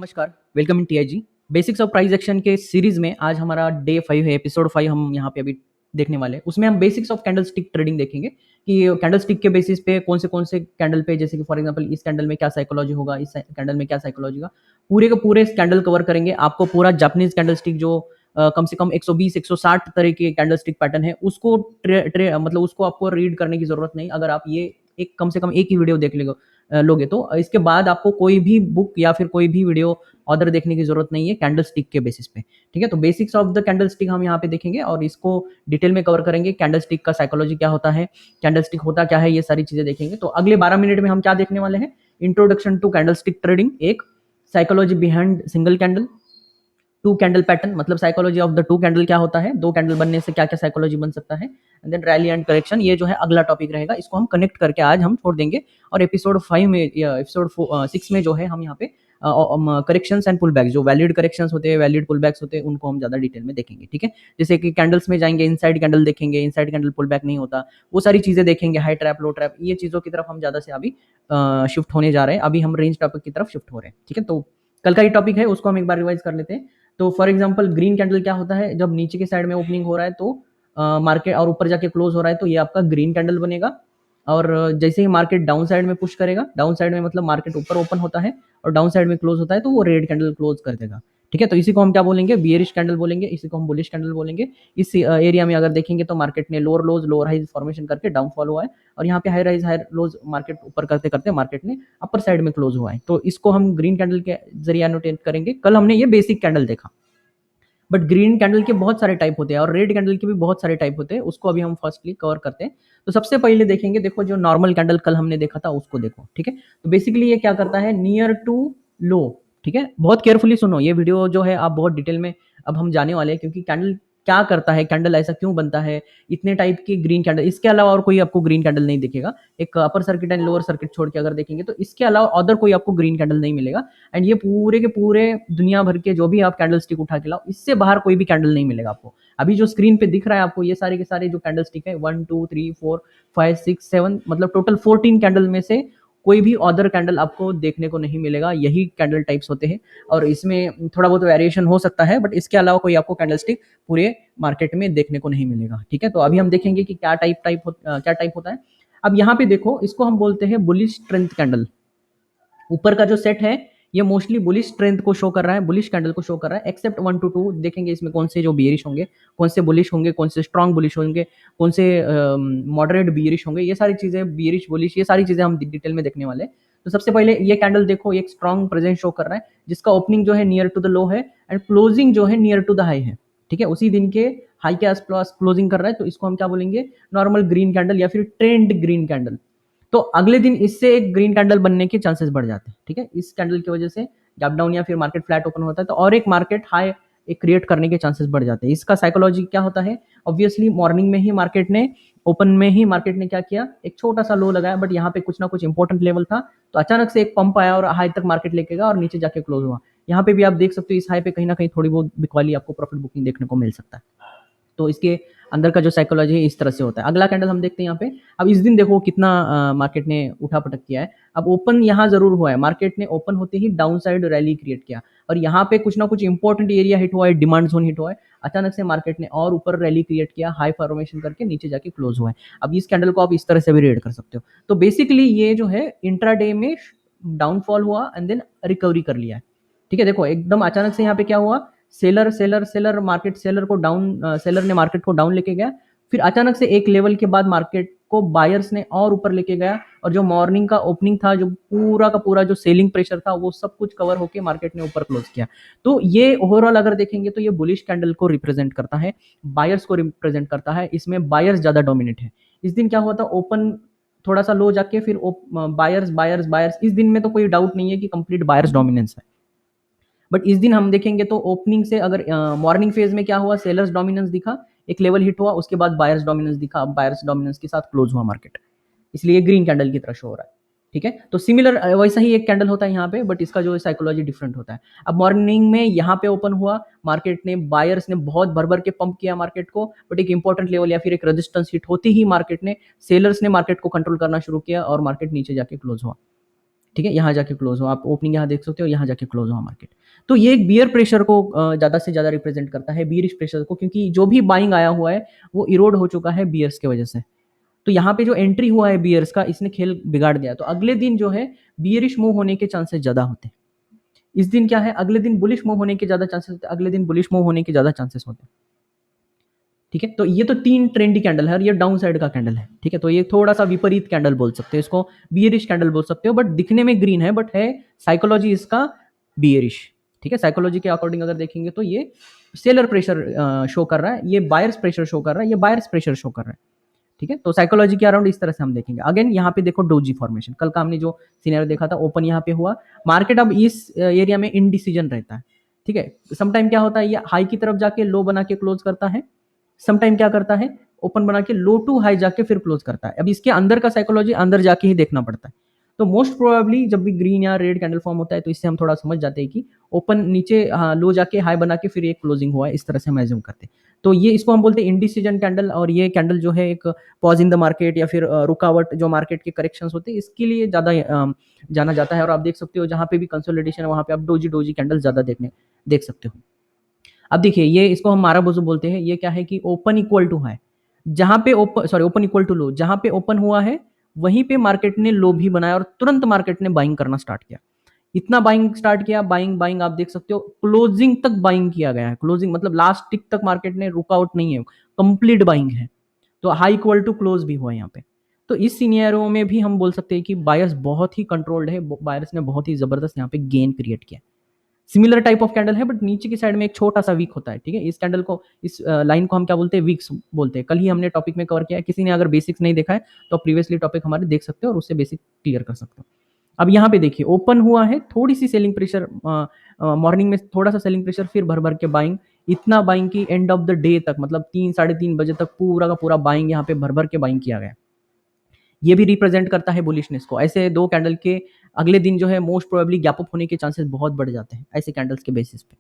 नमस्कार, welcome in TIG. Basics of price action के series में आज हमारा डे 5 है, एपिसोड 5 हम यहाँ पे अभी देखने वाले हैं। उसमें हम बेसिक्स ऑफ कैंडलस्टिक ट्रेडिंग देखेंगे कि कैंडलस्टिक के बेसिस पे कौन से कैंडल पे, जैसे कि फॉर एग्जांपल इस कैंडल में क्या साइकोलॉजी होगा, इस कैंडल में क्या साइकोलॉजी होगा, पूरे के पूरे कैंडल कवर करेंगे। आपको पूरा जापानीज कैंडलस्टिक जो कम से कम 120-160 तरह के कैंडलस्टिक पैटर्न है उसको मतलब उसको आपको रीड करने की जरूरत नहीं। अगर आप ये एक कम से कम एक ही वीडियो देख लोगे तो इसके बाद आपको कोई भी बुक या फिर कोई भी वीडियो ऑर्डर देखने की जरूरत नहीं है कैंडल स्टिक के बेसिस पे। ठीक है, तो basics of the candle stick हम यहाँ पे देखेंगे और इसको डिटेल में कवर करेंगे। कैंडल स्टिक का साइकोलॉजी क्या होता है, कैंडल स्टिक होता क्या है, ये सारी चीजें देखेंगे। तो अगले 12 मिनट में हम क्या देखने वाले हैं, introduction to candlestick trading, एक psychology behind single candle, two candle pattern मतलब psychology of the two candle क्या होता है, दो कैंडल बनने से क्या क्या साइकोलॉजी बन सकता है, and then rally and correction, ये जो है अगला टॉपिक रहेगा। इसको हम कनेक्ट करके आज हम छोड़ देंगे और एपिसोड 5 में या एपिसोड 6 में जो है हम यहाँ पे करेक्शंस एंड पुल बैक, जो वैलिड करेक्शंस होते हैं, वैलिड पुल बैक्स होते हैं, उनको हम ज्यादा डिटेल में देखेंगे। ठीक है, जैसे कि कैंडल्स में जाएंगे, इनसाइड कैंडल देखेंगे, इनसाइड कैंडल पुल बैक नहीं होता, वो सारी चीजें देखेंगे, हाई ट्रैप लो ट्रैप, ये चीजों की तरफ हम ज्यादा से अभी शिफ्ट होने जा रहे हैं। अभी हम रेंज टॉपिक की तरफ शिफ्ट हो रहे हैं। ठीक है, तो कल का ये टॉपिक है उसको हम एक बार रिवाइज कर लेते हैं। तो फॉर एग्जांपल ग्रीन कैंडल क्या होता है, जब नीचे के साइड में ओपनिंग हो रहा है तो मार्केट और ऊपर जाके क्लोज हो रहा है तो ये आपका ग्रीन कैंडल बनेगा। और जैसे ही मार्केट डाउन साइड में पुश करेगा, डाउन साइड में मतलब मार्केट ऊपर ओपन होता है और डाउन साइड में क्लोज होता है तो वो रेड कैंडल क्लोज कर देगा। ठीक है, तो इसी को हम क्या बोलेंगे, बियरिश कैंडल बोलेंगे, इसी को हम बुलिश कैंडल बोलेंगे। इस एरिया में अगर देखेंगे तो मार्केट ने lower lows lower highs formation करके डाउनफॉल हुआ है और यहाँ पे high rise high lows market ऊपर करते करते मार्केट ने अपर साइड में क्लोज हुआ है। तो इसको हम ग्रीन कैंडल के जरिए एनोटेट करेंगे। कल हमने ये बेसिक कैंडल देखा, बट ग्रीन कैंडल के बहुत सारे टाइप होते हैं और रेड कैंडल के भी बहुत सारे टाइप होते हैं, उसको अभी हम फर्स्टली कवर करते हैं। तो सबसे पहले देखेंगे, देखो जो नॉर्मल कैंडल कल हमने देखा था उसको देखो। ठीक है, तो बेसिकली ये क्या करता है, नियर टू लो। ठीक है, बहुत केयरफुली सुनो, ये वीडियो जो है आप बहुत डिटेल में अब हम जाने वाले हैं, क्योंकि कैंडल क्या करता है, कैंडल ऐसा क्यों बनता है, इतने टाइप की ग्रीन कैंडल, इसके अलावा और कोई आपको ग्रीन कैंडल नहीं दिखेगा। एक upper circuit and lower circuit छोड़ के अगर देखेंगे तो इसके अलावा अदर कोई आपको ग्रीन कैंडल नहीं मिलेगा। एंड ये पूरे के पूरे दुनिया भर के जो भी आप कैंडल स्टिक उठा के लाओ, इससे बाहर कोई भी कैंडल नहीं मिलेगा आपको। अभी जो स्क्रीन पे दिख रहा है आपको, ये सारे के सारे जो कैंडल स्टिक है 1 2 3 4 5 6 7 मतलब टोटल 14 कैंडल में से कोई भी अदर कैंडल आपको देखने को नहीं मिलेगा। यही कैंडल टाइप्स होते हैं और इसमें थोड़ा बहुत वेरिएशन हो सकता है, बट इसके अलावा कोई आपको कैंडल स्टिक पूरे मार्केट में देखने को नहीं मिलेगा। ठीक है, तो अभी हम देखेंगे कि क्या टाइप होता है। अब यहाँ पे देखो, इसको हम बोलते हैं बुलिश स्ट्रेंथ कैंडल। ऊपर का जो सेट है ये मोस्टली बुलिश स्ट्रेंथ को शो कर रहा है, बुलिश कैंडल को शो कर रहा है, एक्सेप्ट 1 to 2 देखेंगे इसमें कौन से जो बियरिश होंगे, कौन से बुलिश होंगे, कौन से स्ट्रॉन्ग बुलिश होंगे, कौन से मॉडरेट बियरिश होंगे। ये सारी चीजें, बियरिश बुलिश, ये सारी चीजें हम डिटेल में देखने वाले हैं। तो सबसे पहले ये कैंडल देखो, एक स्ट्रॉन्ग प्रेजेंस शो कर रहा है, जिसका ओपनिंग जो है नियर टू द लो है एंड क्लोजिंग जो है नियर टू द हाई है। ठीक है, उसी दिन के हाई के आसपास क्लोजिंग कर रहा है, तो इसको हम क्या बोलेंगे, नॉर्मल ग्रीन कैंडल या फिर ट्रेंड ग्रीन कैंडल। तो अगले दिन इससे एक ग्रीन कैंडल बनने के चांसेस बढ़ जाते हैं। ठीक है, इस कैंडल की वजह से गैप डाउन या फिर मार्केट फ्लैट ओपन होता है तो और एक मार्केट हाई एक क्रिएट करने के चांसेस बढ़ जाते हैं। इसका साइकोलॉजी क्या होता है, ऑब्वियसली मॉर्निंग में ही मार्केट ने, ओपन में ही मार्केट ने क्या किया, एक छोटा सा लो लगाया, बट यहाँ पे कुछ ना कुछ इंपॉर्टेंट लेवल था तो अचानक से एक पंप आया और हाई तक मार्केट लेके गया और नीचे जाके क्लोज हुआ। यहाँ पे भी आप देख सकते हो, इस हाई पे कहीं ना कहीं थोड़ी बहुत बिकवाली आपको प्रॉफिट बुकिंग देखने को मिल सकता है। तो इसके अंदर का जो साइकोलॉजी है इस तरह से होता है। अगला कैंडल हम देखते हैं यहाँ पे। अब इस दिन देखो कितना मार्केट ने उठा पटक किया है। अब ओपन यहाँ जरूर हुआ है, मार्केट ने ओपन होते ही डाउन साइड रैली क्रिएट किया और यहाँ पे कुछ ना कुछ इंपॉर्टेंट एरिया हिट हुआ है, डिमांड जोन हिट हुआ है। अचानक से मार्केट ने और ऊपर रैली क्रिएट किया, हाई फॉर्मेशन करके नीचे जाके क्लोज हुआ है। अब इस कैंडल को आप इस तरह से भी रीड कर सकते हो। तो बेसिकली ये जो है इंट्राडे में डाउनफॉल हुआ एंड देन रिकवरी कर लिया है। ठीक है, देखो एकदम अचानक से यहाँ पे क्या हुआ, seller seller seller market seller को डाउन, सेलर ने मार्केट को डाउन लेके गया, फिर अचानक से एक लेवल के बाद मार्केट को बायर्स ने और ऊपर लेके गया और जो मॉर्निंग का ओपनिंग था, जो पूरा का पूरा जो सेलिंग प्रेशर था, वो सब कुछ कवर होके मार्केट ने ऊपर क्लोज किया। तो ये ओवरऑल अगर देखेंगे तो ये बुलिश कैंडल को रिप्रेजेंट करता है, बायर्स को रिप्रेजेंट करता है, इसमें बायर्स ज्यादा डोमिनेट है। इस दिन क्या हुआ था, ओपन थोड़ा सा लो जाके फिर बायर्स बायर्स बायर्स, इस दिन में तो कोई डाउट नहीं है कि कंप्लीट बायर्स डोमिनेंस है। बट इस दिन हम देखेंगे तो ओपनिंग से अगर मॉर्निंग फेज में क्या हुआ, सेलर्स डोमिनेंस दिखा, एक लेवल हिट हुआ, उसके बाद बायर्स डोमिनेंस दिखा, अब बायर्स डोमिनेंस के साथ क्लोज हुआ मार्केट, इसलिए ग्रीन कैंडल की तरह शो हो रहा है। ठीक है, तो सिमिलर वैसा ही एक कैंडल होता है यहाँ पे, बट इसका जो साइकोलॉजी डिफरेंट होता है। अब मॉर्निंग में यहाँ पे ओपन हुआ, मार्केट ने, बायर्स ने बहुत भर भर के पंप किया मार्केट को, बट एक इंपॉर्टेंट लेवल या फिर एक रेजिस्टेंस हिट होती ही मार्केट ने, सेलर्स ने मार्केट को कंट्रोल करना शुरू किया और मार्केट नीचे जाके क्लोज हुआ। ठीक है, यहाँ जाके क्लोज हो, आप ओपनिंग यहाँ देख सकते हो, यहाँ जाके क्लोज हुआ मार्केट। तो ये एक बियर प्रेशर को ज़्यादा से ज़्यादा रिप्रेजेंट करता है, बियरिश प्रेशर को, क्योंकि जो भी बाइंग आया हुआ है वो इरोड हो चुका है बियर्स के वजह से। तो यहाँ पे जो एंट्री हुआ है बियर्स का, इसने खेल बिगाड़ दिया। तो अगले दिन जो है बियरिश मूव होने के चांसेस ज़्यादा होते हैं। इस दिन क्या है, अगले दिन बुलिश मूव होने के ज़्यादा चांसेस होते हैं, अगले दिन बुलिश मूव होने के ज़्यादा चांसेस होते हैं। ठीक है, तो ये तो 3 ट्रेंडी कैंडल है और ये डाउन साइड का कैंडल है। ठीक है, तो ये थोड़ा सा विपरीत कैंडल बोल सकते हो, इसको बियरिश कैंडल बोल सकते हो, बट दिखने में ग्रीन है, बट है साइकोलॉजी इसका बियरिश। ठीक है, साइकोलॉजी के अकॉर्डिंग अगर देखेंगे तो ये सेलर प्रेशर शो कर रहा है, ये बायर्स प्रेशर शो कर रहा है, ये बायर्स प्रेशर शो कर रहा है। ठीक है, तो साइकोलॉजी के अराउंड इस तरह से हम देखेंगे। अगेन यहाँ पे देखो डोजी फॉर्मेशन, कल का हमने जो सिनेरियो देखा था, ओपन यहाँ पे हुआ, मार्केट अब इस एरिया में इनडिसीजन रहता है। ठीक है, समटाइम क्या होता है, ये हाई की तरफ जाके लो बना के क्लोज करता है, समटाइम क्या करता है, ओपन बना के लो टू हाई जाके फिर क्लोज करता है। अब इसके अंदर का साइकोलॉजी अंदर जाके ही देखना पड़ता है। तो मोस्ट प्रोबेबली जब भी ग्रीन या रेड कैंडल फॉर्म होता है तो इससे हम थोड़ा समझ जाते हैं कि ओपन नीचे लो जाके हाई बना के फिर एक क्लोजिंग हुआ है, इस तरह से हम एज्यूम करते हैं। तो ये इसको हम बोलते हैं इंडिसीजन कैंडल, और ये कैंडल जो है एक पॉज इन द मार्केट या फिर रुकावट जो मार्केट के करेक्शंस होते हैं इसके लिए ज़्यादा जाना जाता है। और आप देख सकते हो जहाँ पे भी कंसोलिडेशन है वहाँ पे आप डोजी डोजी कैंडल ज़्यादा देख सकते हो। अब देखिए ये इसको हम माराबोजो बोलते हैं, ये क्या है कि ओपन इक्वल टू है, जहां पे ओपन इक्वल टू लो, जहां पे ओपन हुआ है वहीं पे मार्केट ने लो भी बनाया और तुरंत मार्केट ने बाइंग करना स्टार्ट किया। इतना बाइंग स्टार्ट किया, बाइंग बाइंग आप देख सकते हो क्लोजिंग तक बाइंग किया गया है, क्लोजिंग मतलब लास्ट टिक तक मार्केट ने रुकआउट नहीं है, कंप्लीट बाइंग है। तो हाई इक्वल टू क्लोज भी हुआ यहाँ पे। तो इस सीनियरों में भी हम बोल सकते हैं कि बायर्स बहुत ही कंट्रोल्ड है, बायर्स ने बहुत ही जबरदस्त यहाँ पे गेन क्रिएट किया। सिमिलर टाइप ऑफ कैंडल है, बट नीचे की साइड में एक छोटा सा वीक होता है। ठीक है, इस कैंडल को, इस लाइन को हम क्या बोलते हैं, वीक्स बोलते हैं। कल ही हमने टॉपिक में कवर किया है, किसी ने अगर बेसिक्स नहीं देखा है तो प्रीवियसली टॉपिक हमारे देख सकते हो और उससे बेसिक क्लियर कर सकते हो। अब यहाँ पे देखिए ओपन हुआ है, थोड़ी सी सेलिंग प्रेशर, मॉर्निंग में थोड़ा सा सेलिंग प्रेशर, फिर भर भर के बाइंग, इतना बाइंग की एंड ऑफ द डे तक, मतलब 3 साढ़े 3 बजे तक पूरा का पूरा बाइंग यहाँ पे भर भर के बाइंग किया गया। ये भी रिप्रेजेंट करता है बुलिशनेस को। ऐसे दो कैंडल के अगले दिन जो है मोस्ट प्रोबेबली गैप अप होने के चांसेस बहुत बढ़ जाते हैं ऐसे कैंडल्स के बेसिस पे।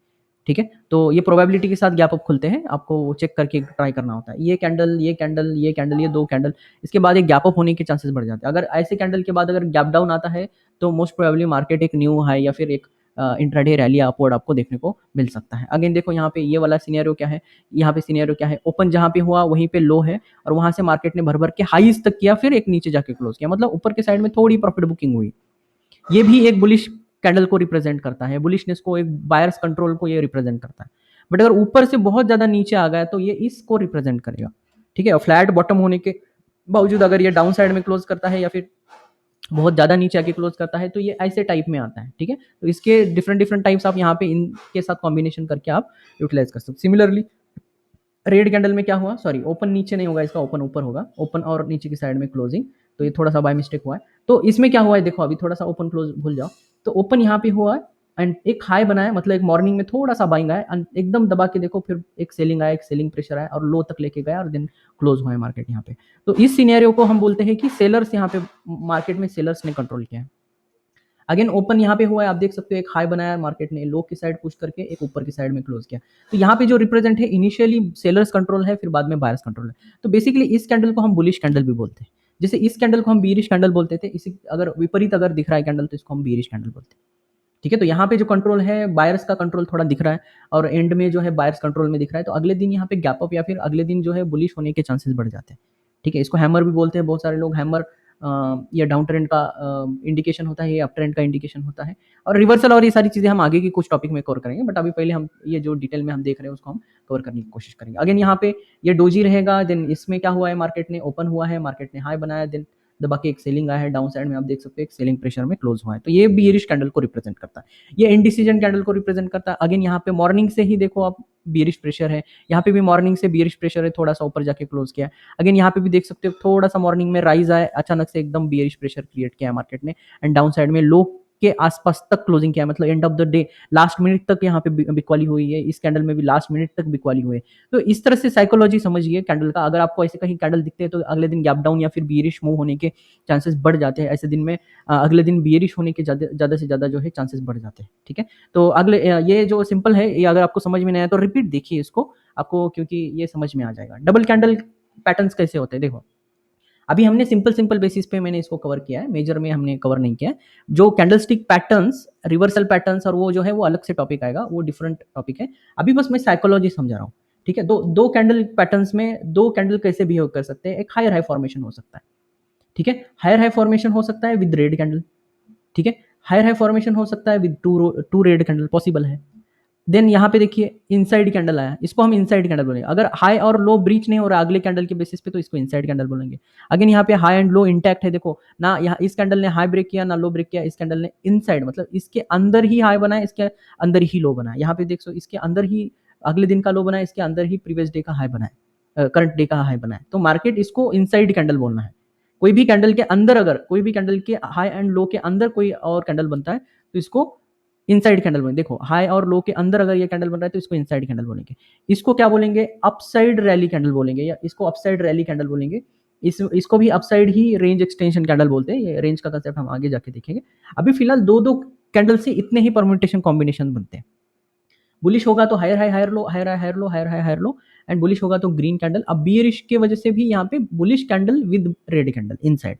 ठीक है, तो ये प्रोबेबिलिटी के साथ गैप अप खुलते हैं, आपको चेक करके ट्राई करना होता है। ये कैंडल, ये कैंडल, ये कैंडल, ये दो कैंडल, इसके बाद एक गैप अप होने के चांसेस बढ़ जाते हैं। अगर ऐसे कैंडल के बाद अगर गैप डाउन आता है तो मोस्ट प्रोबेबली मार्केट एक न्यू हाई या फिर एक इंट्राडे रैली अपवर्ड आपको देखने को मिल सकता है। अगेन देखो यहाँ पे ये वाला सिनेरियो क्या है, यहाँ पे सिनेरियो क्या है, ओपन जहाँ पे हुआ वहीं पे लो है और वहां से मार्केट ने भर भर के हाईज तक किया, फिर एक नीचे जाके क्लोज किया, मतलब ऊपर के साइड में थोड़ी प्रॉफिट बुकिंग हुई। ये भी एक बुलिश कैंडल को रिप्रेजेंट करता है, बुलिशनेस को, एक बायर्स कंट्रोल को ये रिप्रेजेंट करता है। बट अगर ऊपर से बहुत ज्यादा नीचे आ गया तो ये इसको रिप्रेजेंट करेगा। ठीक है, फ्लैट बॉटम होने के बावजूद अगर ये डाउन साइड में क्लोज करता है या फिर बहुत ज्यादा नीचे आके क्लोज करता है तो ये ऐसे टाइप में आता है। ठीक है, तो इसके डिफरेंट डिफरेंट टाइप्स आप यहाँ पे इनके साथ कॉम्बिनेशन करके आप यूटिलाइज कर सकते हो। सिमिलरली रेड कैंडल में क्या हुआ, सॉरी ओपन नीचे नहीं होगा, इसका ओपन ऊपर होगा, ओपन और नीचे की साइड में क्लोजिंग, तो ये थोड़ा सा बाय मिस्टेक हुआ है। तो इसमें क्या हुआ है देखो, अभी थोड़ा सा ओपन क्लोज भूल जाओ, तो ओपन यहाँ पे हुआ है एंड एक हाई बनाया, मतलब एक मॉर्निंग में थोड़ा सा बाइंग आया, एकदम दबा के देखो, फिर एक सेलिंग आया, एक सेलिंग प्रेशर आया और लो तक लेके गया और देन क्लोज हुआ है मार्केट यहाँ पे। तो इस सिनेरियो को हम बोलते हैं कि सेलर्स यहाँ पे मार्केट में सेलर्स ने कंट्रोल किया है। अगेन ओपन यहाँ पे हुआ है, आप देख सकते हो एक हाई बनाया मार्केट ने, लो की साइड पुश करके एक ऊपर की साइड में क्लोज किया। तो यहाँ पे जो रिप्रेजेंट है इनिशियली सेलर्स कंट्रोल है, फिर बाद में बायर्स कंट्रोल है। तो बेसिकली इस कैंडल को हम बुलिश कैंडल भी बोलते हैं, जैसे इस कैंडल को हम बीरिश कैंडल बोलते थे, इसी अगर विपरीत अगर दिख रहा है कैंडल तो इसको हम बीरिश कैंडल बोलते हैं। ठीक है, तो यहाँ पे जो कंट्रोल है बायर्स का कंट्रोल थोड़ा दिख रहा है और एंड में जो है बायर्स कंट्रोल में दिख रहा है, तो अगले दिन यहाँ पे गैप अप या फिर अगले दिन जो है बुलिश होने के चांसेस बढ़ जाते हैं। ठीक है, इसको हैमर भी बोलते हैं बहुत सारे लोग, हैमर या डाउन ट्रेंड का इंडिकेशन होता है, ये अप ट्रेंड का इंडिकेशन होता है, और रिवर्सल और ये सारी चीजें हम आगे की कुछ टॉपिक में कवर करेंगे, बट अभी पहले हम ये जो डिटेल में हम देख रहे हैं उसको हम कवर करने की कोशिश करेंगे। अगेन यहाँ पे ये डोजी रहेगा, देन इसमें क्या हुआ है, मार्केट ने ओपन हुआ है, मार्केट ने हाई बनाया, देन दबा के एक सेलिंग आया है, डाउन साइड में आप देख सकते हो एक सेलिंग प्रेशर में क्लोज हुआ है, तो ये बियरिश कैंडल को रिप्रेजेंट करता है, ये इनडिसीजन कैंडल को रिप्रेजेंट करता है। अगेन यहाँ पे मॉर्निंग से ही देखो आप बियरिश प्रेशर है, यहाँ पे भी मॉर्निंग से बियरिश प्रेशर है, थोड़ा सा ऊपर जाके क्लोज किया है। अगेन यहाँ पे भी देख सकते हो थोड़ा सा मॉर्निंग में राइज आया, अचानक से एकदम बियरिश प्रेशर क्रिएट किया है मार्केट ने एंड डाउन साइड में लो के आसपास तक क्लोजिंग किया है, मतलब end of the day last minute तक यहाँ पे बिकवाली हुई है, इस कैंडल में भी लास्ट मिनट तक बिकवाली हुई है। तो इस तरह से साइकोलॉजी समझिए कैंडल का, अगर आपको ऐसे कहीं कैंडल दिखते हैं तो अगले दिन गैप डाउन या फिर बियरिश मूव होने के चांसेस बढ़ जाते हैं, ऐसे दिन में अगले दिन बियरिश होने के ज्यादा से ज्यादा जो है चांसेस बढ़ जाते हैं। ठीक है, तो अगले ये जो सिंपल है, ये अगर आपको समझ में नहीं आया तो रिपीट देखिए इसको आपको, क्योंकि ये समझ में आ जाएगा। डबल कैंडल पैटर्न्स कैसे होते हैं देखो, अभी हमने सिंपल बेसिस पे मैंने इसको कवर किया है, मेजर में हमने कवर नहीं किया है। जो कैंडलस्टिक पैटर्न्स, रिवर्सल पैटर्न्स और वो जो है वो अलग से टॉपिक आएगा, वो डिफरेंट टॉपिक है। अभी बस मैं साइकोलॉजी समझा रहा हूँ, ठीक है। दो कैंडल पैटर्न्स में दो कैंडल कैसे बिहेव कर सकते हैं। एक हायर हाई फॉर्मेशन हो सकता है, ठीक है। हायर हाई फॉर्मेशन हो सकता है विद रेड कैंडल, ठीक है। हायर हाई फॉर्मेशन हो सकता है with two red candle, possible है। देन यहाँ पे देखिए इनसाइड कैंडल आया, इसको हम इनसाइड कैंडल बोलेंगे। अगर हाई और लो ब्रीच नहीं हो रहा अगले कैंडल के बेसिस पे तो इसको इनसाइड कैंडल बोलेंगे। अगेन यहाँ पे हाई एंड लो इंटैक्ट है, देखो ना, यहाँ इस कैंडल ने हाई ब्रेक किया ना लो ब्रेक किया, इस कैंडल ने इनसाइड मतलब इसके अंदर ही हाई बनाया, इसके अंदर ही लो बनाया। यहाँ पे देख सो इसके अंदर ही अगले दिन का लो बनाया, इसके अंदर ही प्रीवियस डे का हाई बनाया, करंट डे का हाई बनाया। तो मार्केट इसको इनसाइड कैंडल बोलना है। कोई भी कैंडल के अंदर, अगर कोई भी कैंडल के हाई एंड लो के अंदर कोई और कैंडल बनता है तो इसको इनसाइड कैंडल बोलेंगे। देखो हाई और लो के अंदर अगर ये कैंडल बन रहा है तो इसको इनसाइड कैंडल बोलेंगे। इसको क्या बोलेंगे, अपसाइड रैली कैंडल बोलेंगे, या इसको अपसाइड रैली कैंडल बोलेंगे। इसको भी अपसाइड ही रेंज एक्सटेंशन कैंडल बोलते हैं। ये रेंज का कंसेप्ट हम आगे जाके देखेंगे। अभी फिलहाल दो कैंडल से इतने ही परम्यूटेशन कॉम्बिनेशन बनते हैं। बुलिश होगा तो higher high higher low, higher high higher low, higher high higher low, and bullish होगा तो ग्रीन कैंडल। अब बियरिश के वजह से भी यहाँ पे bullish candle with red candle inside,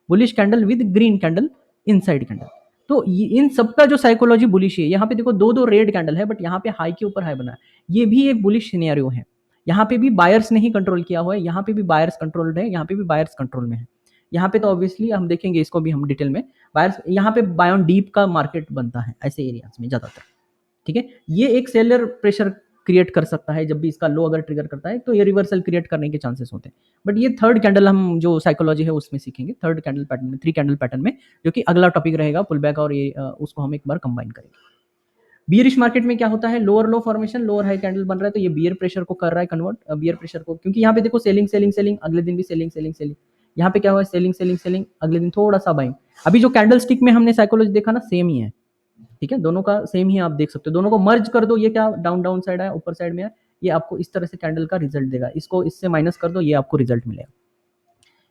bullish candle with green candle inside candle. तो इन सबका जो साइकोलॉजी बुलिश है। यहाँ पे देखो दो रेड कैंडल है, बट यहाँ पे हाई के ऊपर हाई बना है, ये भी एक बुलिश सिनेरियो है। यहाँ पे भी बायर्स ने ही कंट्रोल किया हुआ है, यहाँ पे भी बायर्स कंट्रोल्ड है, यहाँ पे भी बायर्स कंट्रोल में है। यहाँ पे तो ऑब्वियसली हम देखेंगे इसको भी हम डिटेल में। बायर्स यहाँ पे बाय ऑन डीप का मार्केट बनता है ऐसे एरियाज में ज्यादातर, ठीक है। ये एक सेलर प्रेशर क्रिएट कर सकता है, जब भी इसका लो अगर ट्रिगर करता है तो ये रिवर्सल क्रिएट करने के चांसेस होते हैं। बट ये थर्ड कैंडल हम जो साइकोलॉजी है उसमें सीखेंगे, थर्ड कैंडल पैटर्न में, थ्री कैंडल पैटर्न में, जो कि अगला टॉपिक रहेगा पुल बैक, और ये उसको हम एक बार कंबाइन करेंगे। बियरिश मार्केट में क्या होता है, लोअर लो फॉर्मेशन, लोअर हाई कैंडल बन रहा है तो ये बियर प्रेशर को कर रहा है कन्वर्ट, बियर प्रेशर को, क्योंकि यहाँ पे देखो सेलिंग सेलिंग सेलिंग, अगले दिन भी सेलिंग सेलिंग सेलिंग। यहाँ पे क्या हुआ, सेलिंग सेलिंग सेलिंग, अगले दिन थोड़ा सा बाइंग। अभी जो कैंडल स्टिक में हमने साइकोलॉजी देखा ना, सेम ही है, ठीक है। दोनों का सेम ही आप देख सकते हो। दोनों को मर्ज कर दो, ये क्या डाउन डाउन साइड है, ऊपर साइड में है, ये आपको इस तरह से कैंडल का रिजल्ट देगा। इसको इससे माइनस कर दो, ये आपको रिजल्ट मिलेगा।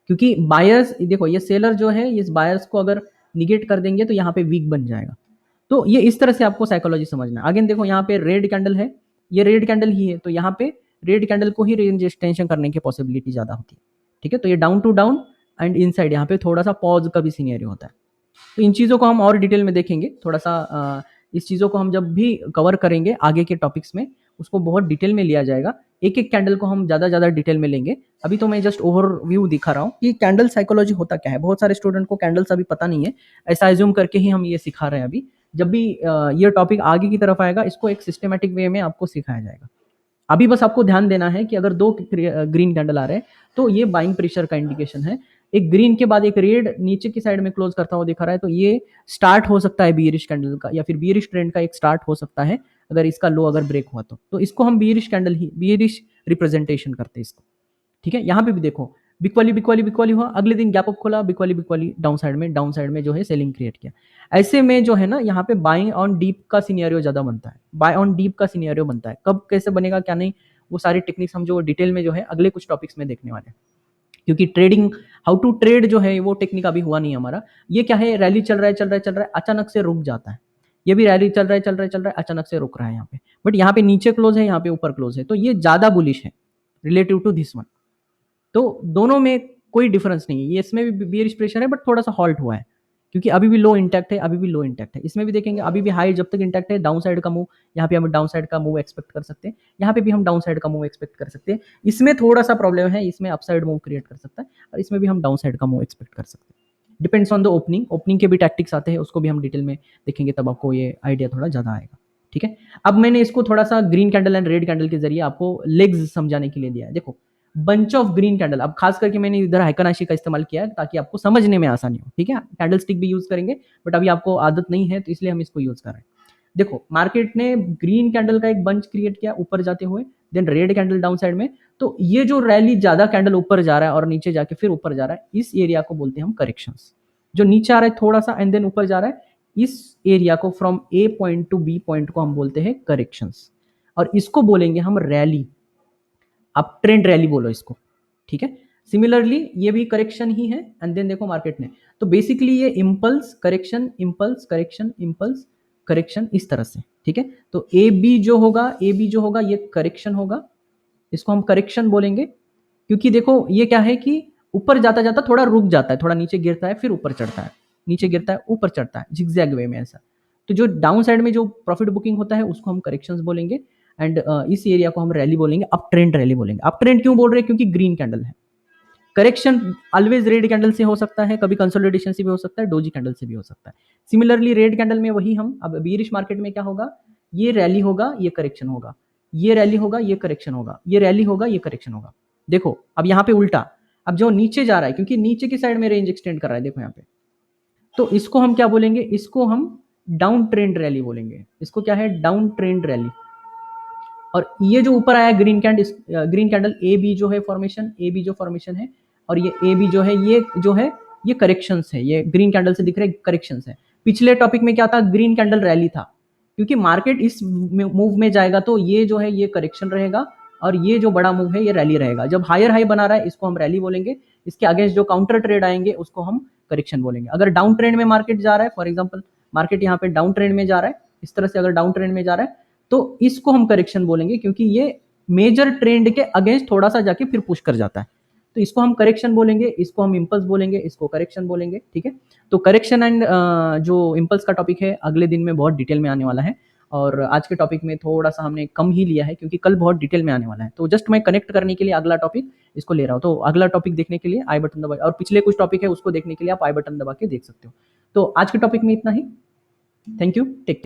क्योंकि बायर्स देखो, ये सेलर जो है इस बायर्स को अगर निगेट कर देंगे तो यहाँ पे वीक बन जाएगा। तो ये इस तरह से आपको साइकोलॉजी समझना है। अगेन देखो यहाँ पे रेड कैंडल है, ये रेड कैंडल ही है, तो यहाँ पे रेड कैंडल को ही रेंज एक्सटेंशन करने की पॉसिबिलिटी ज्यादा होती है, ठीक है। तो ये down to down and inside, यहाँ पे थोड़ा सा पॉज का भी सीनियर होता है। तो इन चीज़ों को हम और डिटेल में देखेंगे थोड़ा सा। इस चीज़ों को हम जब भी कवर करेंगे आगे के टॉपिक्स में, उसको बहुत डिटेल में लिया जाएगा। एक एक कैंडल को हम ज़्यादा डिटेल में लेंगे। अभी तो मैं जस्ट ओवरव्यू दिखा रहा हूँ कि कैंडल साइकोलॉजी होता क्या है। बहुत सारे स्टूडेंट को कैंडल्स अभी पता नहीं है, ऐसा एज्यूम करके ही हम ये सिखा रहे हैं अभी। जब भी ये टॉपिक आगे की तरफ आएगा, इसको एक सिस्टमेटिक वे में आपको सिखाया जाएगा। अभी बस आपको ध्यान देना है कि अगर दो ग्रीन कैंडल आ रहे हैं तो ये बाइंग प्रेशर का इंडिकेशन है। एक ग्रीन के बाद एक रेड नीचे की साइड में क्लोज करता हुआ दिखा रहा है, तो ये स्टार्ट हो सकता है बियरिश कैंडल का, या फिर बियरिश ट्रेंड का एक स्टार्ट हो सकता है अगर इसका लो अगर ब्रेक हुआ तो इसको हम बियरिश कैंडल ही, बियरिश रिप्रेजेंटेशन करते हैं इसको, ठीक है। यहाँ पे भी देखो बिकवाली हुआ, अगले दिन गैप अप खोला, बिकवाली डाउन साइड में जो है सेलिंग क्रिएट किया। ऐसे में जो है ना, यहाँ पे बाइंग ऑन डीप का सिनेरियो ज्यादा बनता है, बाय ऑन डीप का सिनेरियो बनता है। कब कैसे बनेगा क्या नहीं, वो सारी टेक्निक्स हम जो डिटेल में जो है अगले कुछ टॉपिक्स में देखने वाले हैं। क्योंकि ट्रेडिंग, हाउ टू ट्रेड जो है वो टेक्निक अभी हुआ नहीं हमारा। ये क्या है, रैली चल रहा है, अचानक से रुक जाता है। ये भी रैली चल रहा है, अचानक से रुक रहा है यहाँ पे, बट यहाँ पे नीचे क्लोज है, यहाँ पे ऊपर क्लोज है, तो ये ज्यादा बुलिश है रिलेटिव टू दिस वन। तो दोनों में कोई डिफरेंस नहीं है। ये इसमें भी बियरिश प्रेशर है, बट थोड़ा सा हॉल्ट हुआ है, क्योंकि अभी भी लो इंटैक्ट है, इसमें भी देखेंगे अभी भी हाई जब तक इंटैक्ट है, डाउन साइड का मूव, यहाँ पे हम डाउन साइड का मूव एक्सपेक्ट कर सकते हैं, यहाँ पे भी हम डाउन साइड का मूव एक्सपेक्ट कर सकते हैं। इसमें थोड़ा सा प्रॉब्लम है, इसमें अपसाइड मूव क्रिएट कर सकता है, और इसमें भी हम डाउन साइड का मूव एक्सपेक्ट कर सकते हैं। डिपेंड्स ऑन द ओपनिंग के भी टैक्टिक्स आते हैं, उसको भी हम डिटेल में देखेंगे, तब आपको ये आइडिया थोड़ा ज्यादा आएगा, ठीक है। अब मैंने इसको थोड़ा सा green candle and red candle के जरिए आपको लेग्स समझाने के लिए दिया है। देखो बंच ऑफ ग्रीन कैंडल, अब खास करके मैंने इधर हाइकनाशी का इस्तेमाल किया है ताकि आपको समझने में आसानी हो, ठीक है। कैंडल स्टिक भी यूज करेंगे, बट अभी आपको आदत नहीं है तो इसलिए हम इसको यूज कर रहे हैं। देखो मार्केट ने ग्रीन कैंडल का एक बंच क्रिएट किया ऊपर जाते हुए, then red candle down side में। तो ये जो रैली ज्यादा कैंडल ऊपर जा रहा है और नीचे जाके फिर ऊपर जा रहा है, इस एरिया को बोलते हैं हम करेक्शंस। जो नीचे आ रहा है थोड़ा सा एंड देन ऊपर जा रहा है, इस एरिया को from A point to B point को हम बोलते हैं करेक्शंस, और इसको बोलेंगे हम रैली। आप ट्रेंड रैली बोलो इसको, ठीक है। सिमिलरली ये भी करेक्शन ही है, एंड देन देखो मार्केट ने, तो बेसिकली ये impulse correction, impulse correction, impulse correction, इस तरह से, ठीक है। तो ए बी जो होगा ये करेक्शन होगा, इसको हम करेक्शन बोलेंगे। क्योंकि देखो ये क्या है कि ऊपर जाता जाता थोड़ा रुक जाता है, थोड़ा नीचे गिरता है, फिर ऊपर चढ़ता है, नीचे गिरता है, ऊपर चढ़ता है, जिगजैग वे में ऐसा। तो जो डाउन साइड में जो प्रॉफिट बुकिंग होता है उसको हम करेक्शंस बोलेंगे, एंड इस एरिया को हम रैली बोलेंगे, अप ट्रेंड रैली बोलेंगे। अप ट्रेंड क्यों बोल रहे हैं? क्योंकि ग्रीन कैंडल है। करेक्शन ऑलवेज रेड कैंडल से हो सकता है, कभी कंसोलिडेशन से भी हो सकता है, डोजी कैंडल से भी हो सकता है। सिमिलरली रेड कैंडल में वही हम, अब बीरिश मार्केट में क्या होगा, ये रैली होगा, ये करेक्शन होगा, ये रैली होगा, ये करेक्शन होगा, ये रैली होगा, ये करेक्शन होगा। देखो अब यहाँ पे उल्टा, अब जो नीचे जा रहा है, क्योंकि नीचे की साइड में रेंज एक्सटेंड कर रहा है, देखो यहाँ पे, तो इसको हम क्या बोलेंगे, इसको हम डाउन ट्रेंड रैली बोलेंगे। इसको क्या है, डाउन ट्रेंड रैली। और ये जो ऊपर आया ग्रीन कैंडल ए बी जो है फॉर्मेशन, ए बी जो फॉर्मेशन है, और ये ए बी जो है, ये जो है ये करेक्शंस है, ये ग्रीन कैंडल से दिख रहे करेक्शंस है। पिछले टॉपिक में क्या था, ग्रीन कैंडल रैली था, क्योंकि मार्केट इस मूव में जाएगा तो ये जो है ये करेक्शन रहेगा, और ये जो बड़ा मूव है ये रैली रहेगा। जब हायर हाई बना रहा है इसको हम रैली बोलेंगे, इसके अगेंस्ट जो काउंटर ट्रेड आएंगे उसको हम करेक्शन बोलेंगे। अगर डाउन ट्रेंड में मार्केट जा रहा है, फॉर एग्जाम्पल मार्केट यहाँ पे डाउन ट्रेंड में जा रहा है, इस तरह से अगर डाउन ट्रेंड में जा रहा है तो इसको हम करेक्शन बोलेंगे, क्योंकि ये मेजर ट्रेंड के अगेंस्ट थोड़ा सा जाके फिर पुश कर जाता है, तो इसको हम करेक्शन बोलेंगे, इसको हम इम्पल्स बोलेंगे, इसको करेक्शन बोलेंगे। ठीक है, तो करेक्शन एंड जो इम्पल्स का टॉपिक है अगले दिन में बहुत डिटेल में आने वाला है, और आज के टॉपिक में थोड़ा सा हमने कम ही लिया है क्योंकि कल बहुत डिटेल में आने वाला है। तो जस्ट मैं कनेक्ट करने के लिए अगला टॉपिक इसको ले रहा हूँ। तो अगला टॉपिक देखने के लिए आई बटन दबा, और पिछले कुछ टॉपिक है उसको देखने के लिए आप आई बटन दबा के देख सकते हो। तो आज के टॉपिक में इतना ही। Thank you, take care.